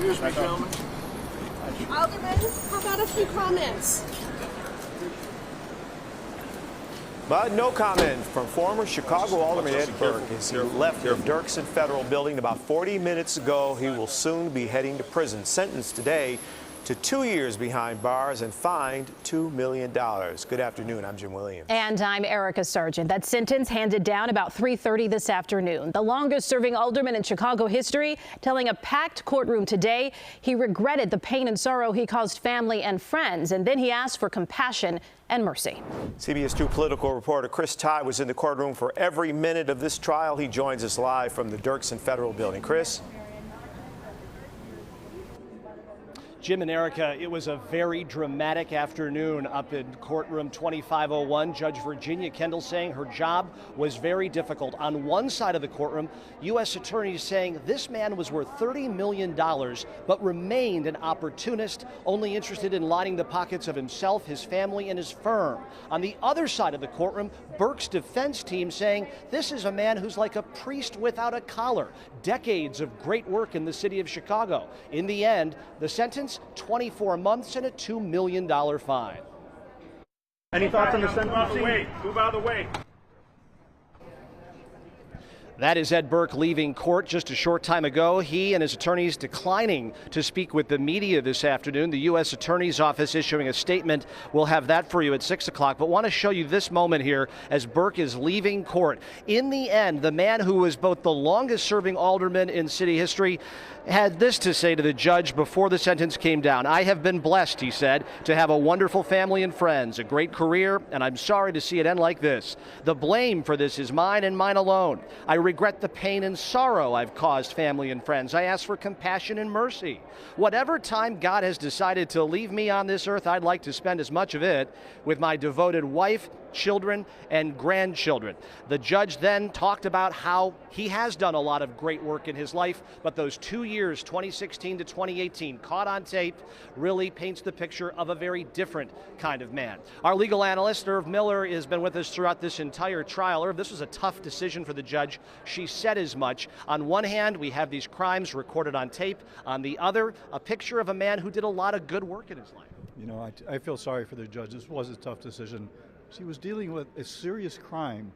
Excuse me, gentlemen. Alderman, how about a few comments? But no comment from former Chicago Alderman Ed Burke as he left the Dirksen Federal Building about 40 minutes ago. He will soon be heading to prison, sentenced today to 2 years behind bars and fined $2 million. Good afternoon. I'm Jim Williams. And I'm Erica Sargent. That sentence handed down about 3:30 this afternoon. The longest serving alderman in Chicago history telling a packed courtroom today he regretted the pain and sorrow he caused family and friends. And then he asked for compassion and mercy. CBS 2 political reporter Chris Tye was in the courtroom for every minute of this trial. He joins us live from the Dirksen Federal Building. Chris? Jim and Erica, it was a very dramatic afternoon up in courtroom 2501. Judge Virginia Kendall saying her job was very difficult. On one side of the courtroom, U.S. attorneys saying this man was worth $30 million, but remained an opportunist, only interested in lining the pockets of himself, his family, and his firm. On the other side of the courtroom, Burke's defense team saying this is a man who's like a priest without a collar. Decades of great work in the city of Chicago. In the end, the sentence, 24 months and a $2 million fine. Any thoughts on the sentencing? Move out of the way. That is Ed Burke leaving court just a short time ago. He and his attorneys declining to speak with the media this afternoon. The U.S. Attorney's Office issuing a statement. We'll have that for you at 6 o'clock. But want to show you this moment here as Burke is leaving court. In the end, the man who was both the longest serving alderman in city history had this to say to the judge before the sentence came down. I have been blessed, he said, to have a wonderful family and friends, a great career, and I'm sorry to see it end like this. The blame for this is mine and mine alone. I regret the pain and sorrow I've caused family and friends. I ask for compassion and mercy. Whatever time God has decided to leave me on this earth, I'd like to spend as much of it with my devoted wife, children, and grandchildren. The judge then talked about how he has done a lot of great work in his life, but those 2 years, 2016 to 2018, caught on tape, really paints the picture of a very different kind of man. Our legal analyst, Irv Miller, has been with us throughout this entire trial. Irv, this was a tough decision for the judge. She said as much. On one hand, we have these crimes recorded on tape. On the other, a picture of a man who did a lot of good work in his life. You know, I feel sorry for the judge. This was a tough decision. She was dealing with a serious crime,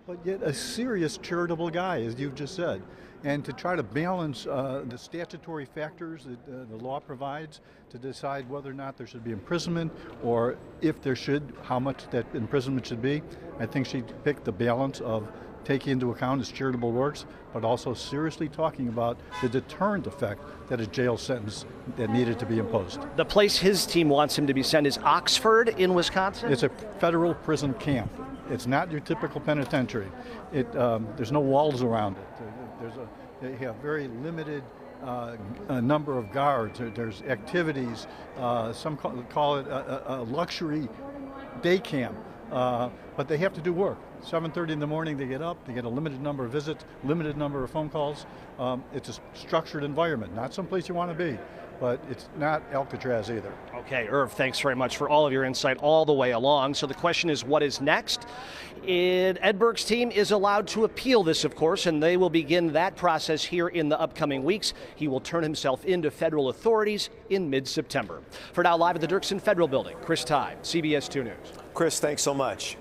but yet a serious charitable guy, as you've just said. And to try to balance the statutory factors that the law provides to decide whether or not there should be imprisonment, or if there should, how much that imprisonment should be, I think she picked the balance of taking into account his charitable works, but also seriously talking about the deterrent effect that a jail sentence that needed to be imposed. The place his team wants him to be sent is Oxford in Wisconsin? It's a federal prison camp. It's not your typical penitentiary. There's no walls around it. They have very limited number of guards. There's activities. Some call it a luxury day camp. But they have to do work. 7:30 in the morning they get up, they get a limited number of visits, limited number of phone calls. It's a structured environment, not someplace you want to be, but it's not Alcatraz either. Okay, Irv, thanks very much for all of your insight all the way along. So the question is, what is next? Ed Burke's team is allowed to appeal this, of course, and they will begin that process here in the upcoming weeks. He will turn himself into federal authorities in mid-September. For now, live at the Dirksen Federal Building, Chris Tye, CBS 2 News. Chris, thanks so much.